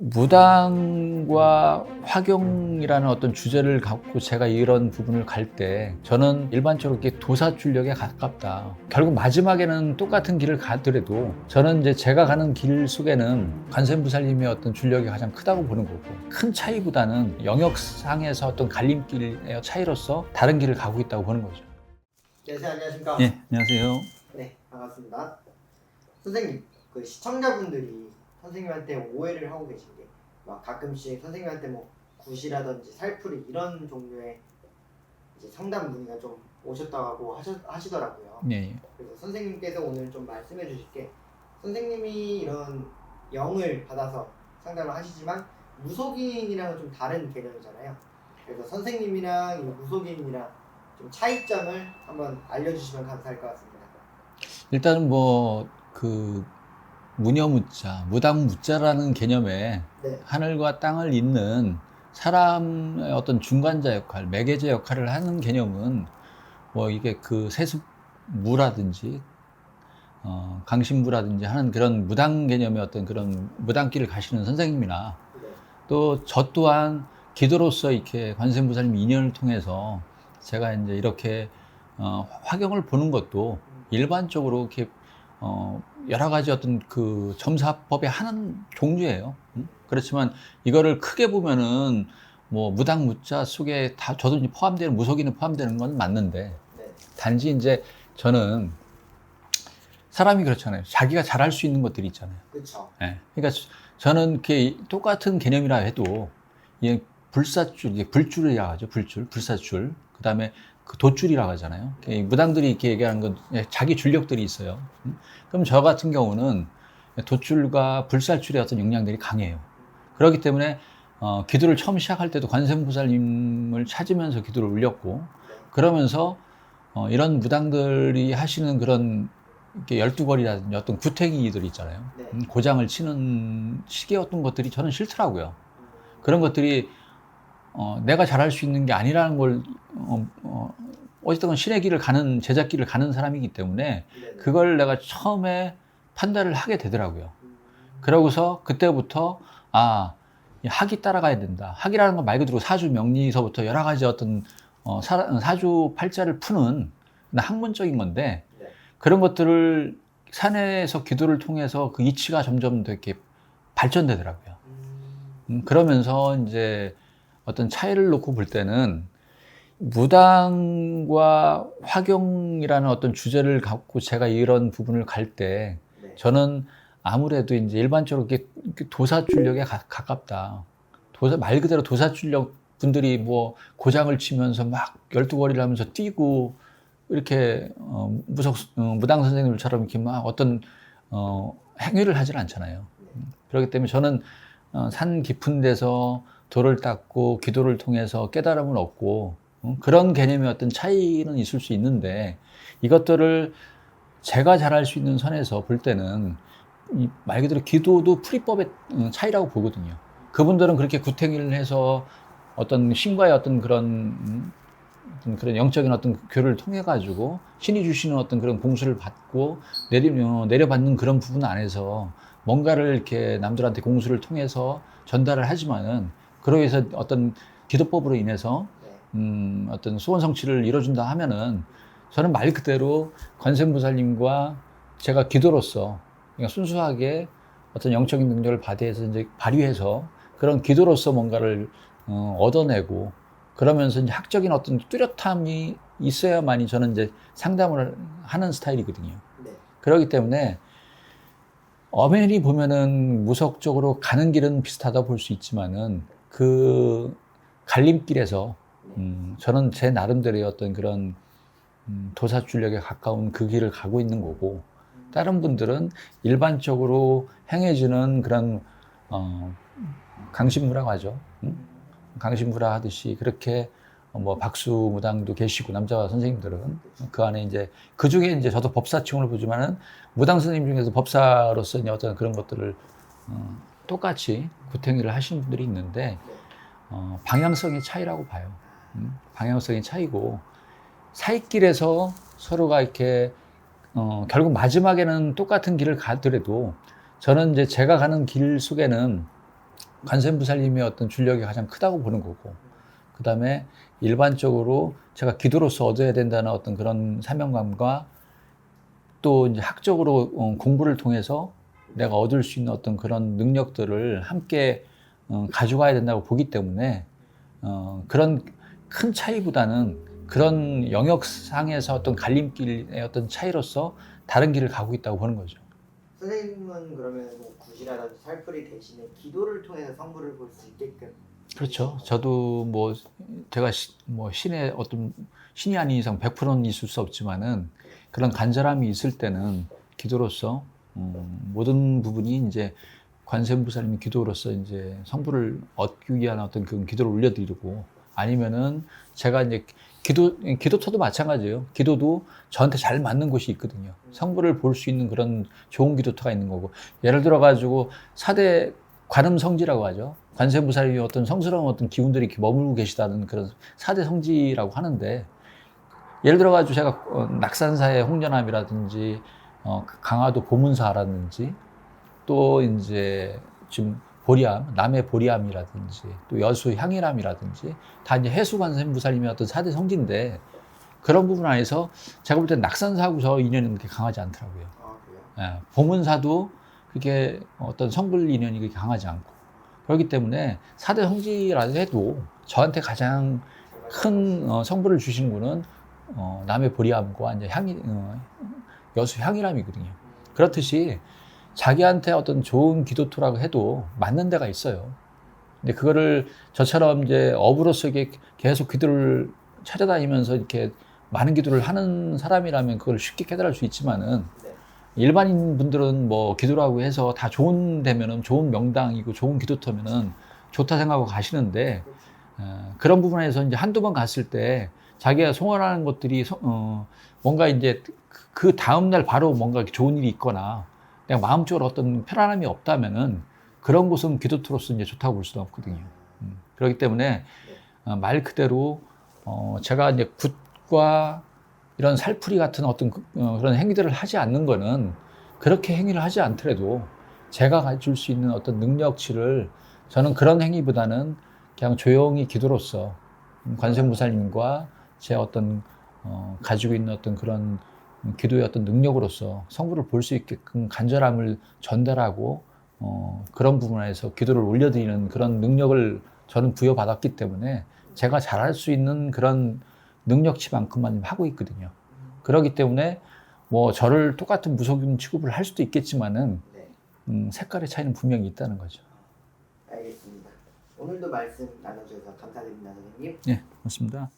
무당과 화경이라는 어떤 주제를 갖고 제가 이런 부분을 갈 때 저는 일반적으로 이렇게 도사출력에 가깝다. 결국 마지막에는 똑같은 길을 가더라도 저는 이제 제가 가는 길 속에는 관세음보살님의 어떤 줄력이 가장 크다고 보는 거고, 큰 차이보다는 영역상에서 어떤 갈림길의 차이로서 다른 길을 가고 있다고 보는 거죠. 네, 안녕하십니까? 예, 안녕하세요. 네, 반갑습니다. 선생님, 그 시청자분들이 선생님한테 오해를 하고 계신 게 막 가끔씩 선생님한테 뭐 굿이라든지 살풀이 이런 종류의 이제 상담 문의가 좀 오셨다고 하시더라고요. 예, 예. 그래서 선생님께서 오늘 좀 말씀해 주실 게, 선생님이 이런 영을 받아서 상담을 하시지만 무속인이랑은 좀 다른 개념이잖아요. 그래서 선생님이랑 이 무속인이랑 좀 차이점을 한번 알려주시면 감사할 것 같습니다. 일단은 무녀무자, 무당무자라는 개념에 네, 하늘과 땅을 잇는 사람의 어떤 중간자 역할, 매개자 역할을 하는 개념은 뭐 이게 그 세습무라든지 강신무라든지 하는 그런 무당 개념의 어떤 그런 무당길을 가시는 선생님이나 네, 또 저 또한 기도로서 이렇게 관세음보살님 인연을 통해서 제가 이제 이렇게 화경을 보는 것도 일반적으로 이렇게 여러 가지 어떤 그 점사법의 하는 종류예요. 그렇지만 이거를 크게 보면은 뭐 무당 무자 속에 다 저도 이제 포함되는, 무속인은 포함되는 건 맞는데, 네, 단지 이제 저는 사람이 그렇잖아요. 자기가 잘할 수 있는 것들이 있잖아요. 그렇죠. 예. 그러니까 저는 이렇게 똑같은 개념이라 해도 이 불사줄, 이게 불줄이라고 하죠. 불사줄. 그다음에 그 돛줄이라고 하잖아요. 이 무당들이 이렇게 얘기하는 건 자기 줄력들이 있어요. 그럼 저 같은 경우는 돛줄과 불사줄의 어떤 역량들이 강해요. 그렇기 때문에 기도를 처음 시작할 때도 관세음보살님을 찾으면서 기도를 올렸고, 그러면서 이런 무당들이 하시는 그런 이렇게 12거리라든지 어떤 구태기들 있잖아요. 네. 고장을 치는 식의 어떤 것들이 저는 싫더라고요. 그런 것들이 내가 잘할 수 있는 게 아니라는 걸 어쨌든 신의 길을 가는, 제자 길을 가는 사람이기 때문에 네, 그걸 내가 처음에 판단을 하게 되더라고요. 그러고서 그때부터 이 학이 따라가야 된다. 학이라는 건 말 그대로 사주 명리서부터 여러 가지 어떤 사주 팔자를 푸는 학문적인 건데, 네. 그런 것들을 산에서 기도를 통해서 그 이치가 점점 더 이렇게 발전되더라고요. 그러면서 이제 어떤 차이를 놓고 볼 때는 무당과 화경이라는 어떤 주제를 갖고 제가 이런 부분을 갈 때 네. 저는 아무래도 이제 일반적으로 이렇게 도사출력에 가깝다. 말 그대로 도사출력 분들이 뭐 고장을 치면서 막 12거리를 하면서 뛰고 이렇게 무당 선생님들처럼 이렇게 막 어떤 행위를 하질 않잖아요. 그렇기 때문에 저는 산 깊은 데서 돌을 닦고 기도를 통해서 깨달음을 얻고 그런 개념의 어떤 차이는 있을 수 있는데, 이것들을 제가 잘할 수 있는 선에서 볼 때는 말 그대로 기도도 풀이법의 차이라고 보거든요. 그분들은 그렇게 구탱이를 해서 어떤 신과의 어떤 그런 영적인 어떤 교류를 통해 가지고 신이 주시는 어떤 그런 공수를 받고 내려받는 그런 부분 안에서 뭔가를 이렇게 남들한테 공수를 통해서 전달을 하지만은, 그러기 위해서 어떤 기도법으로 인해서 어떤 소원 성취를 이뤄준다 하면은, 저는 말 그대로 관세음보살님과 제가 기도로서 그냥 순수하게 어떤 영적인 능력을 발휘해서 그런 기도로서 뭔가를 얻어내고, 그러면서 이제 학적인 어떤 뚜렷함이 있어야만이 저는 이제 상담을 하는 스타일이거든요. 네. 그렇기 때문에 엄연히 보면은 무속적으로 가는 길은 비슷하다 볼 수 있지만은 그 갈림길에서 저는 제 나름대로의 어떤 그런 도사출력에 가까운 그 길을 가고 있는 거고, 다른 분들은 일반적으로 행해지는 그런 강신무라고 하죠. 강신무라 하듯이 그렇게 뭐 박수 무당도 계시고, 남자 선생님들은 그 안에 이제 그 중에 이제 저도 법사층을 보지만은 무당 선생님 중에서 법사로서 이제 어떤 그런 것들을 똑같이 구탱이를 하시는 분들이 있는데, 방향성의 차이라고 봐요. 방향성의 차이고, 사이길에서 서로가 이렇게 결국 마지막에는 똑같은 길을 가더라도 저는 이제 제가 가는 길 속에는 관세음보살님의 어떤 줄력이 가장 크다고 보는 거고, 그 다음에 일반적으로 제가 기도로서 얻어야 된다는 어떤 그런 사명감과 또 이제 학적으로 공부를 통해서 내가 얻을 수 있는 어떤 그런 능력들을 함께 가져가야 된다고 보기 때문에 그런 큰 차이보다는 그런 영역상에서 어떤 갈림길의 어떤 차이로서 다른 길을 가고 있다고 보는 거죠. 선생님은 그러면 뭐 굿이라든지 살풀이 대신에 기도를 통해서 성부를 볼 수 있게끔. 그렇죠. 저도 뭐 제가 뭐 신의 어떤 신이 아닌 이상 100%는 있을 수 없지만은 그런 간절함이 있을 때는 기도로서 모든 부분이 이제 관세음보살님의 기도로서 이제 성부를 얻기 위한 어떤 그 기도를 올려드리고, 아니면은 제가 이제 기도터도 마찬가지예요. 기도도 저한테 잘 맞는 곳이 있거든요. 성부를 볼 수 있는 그런 좋은 기도터가 있는 거고, 예를 들어 가지고 4대 관음성지라고 하죠. 관세음보살이 어떤 성스러운 어떤 기운들이 이렇게 머물고 계시다는 그런 4대 성지라고 하는데, 예를 들어 가지고 제가 낙산사의 홍련암이라든지 강화도 보문사라든지 또 이제 지금 보리암, 남해 보리암이라든지 또 여수 향일암이라든지 다 이제 해수관세음보살님의 어떤 4대 성지인데, 그런 부분 안에서 제가 볼 때 낙산사하고 저 인연이 그렇게 강하지 않더라고요. 아 그래요? 예, 보문사도 그게 어떤 성불 인연이 그렇게 강하지 않고, 그렇기 때문에 4대 성지라 해도 저한테 가장 큰 성불을 주신 분은 남해 보리암과 이제 여수 향일암이거든요. 그렇듯이 자기한테 어떤 좋은 기도토라고 해도 맞는 데가 있어요. 근데 그거를 저처럼 이제 업으로서 이게 계속 기도를 찾아다니면서 이렇게 많은 기도를 하는 사람이라면 그걸 쉽게 깨달을 수 있지만은, 네. 일반인 분들은 뭐 기도라고 해서 다 좋은 데면은 좋은 명당이고 좋은 기도터면은 좋다 생각하고 가시는데, 그런 부분에서 이제 한두 번 갔을 때 자기가 소원하는 것들이 뭔가 이제 그 다음날 바로 뭔가 좋은 일이 있거나 내가 마음적으로 어떤 편안함이 없다면은 그런 곳은 기도터로서 이제 좋다고 볼 수는 없거든요. 그렇기 때문에 말 그대로 제가 이제 굿과 이런 살풀이 같은 어떤 그런 행위들을 하지 않는 거는, 그렇게 행위를 하지 않더라도 제가 가질 수 있는 어떤 능력치를, 저는 그런 행위보다는 그냥 조용히 기도로서 관세음보살님과 제 어떤 가지고 있는 어떤 그런 기도의 어떤 능력으로서 성부를 볼 수 있게끔 간절함을 전달하고 그런 부분에서 기도를 올려드리는 그런 능력을 저는 부여받았기 때문에 제가 잘할 수 있는 그런 능력치만큼만 하고 있거든요. 그렇기 때문에 뭐 저를 똑같은 무속인 취급을 할 수도 있겠지만은 네. 색깔의 차이는 분명히 있다는 거죠. 알겠습니다. 오늘도 말씀 나눠주셔서 감사드립니다, 선생님. 네, 고맙습니다.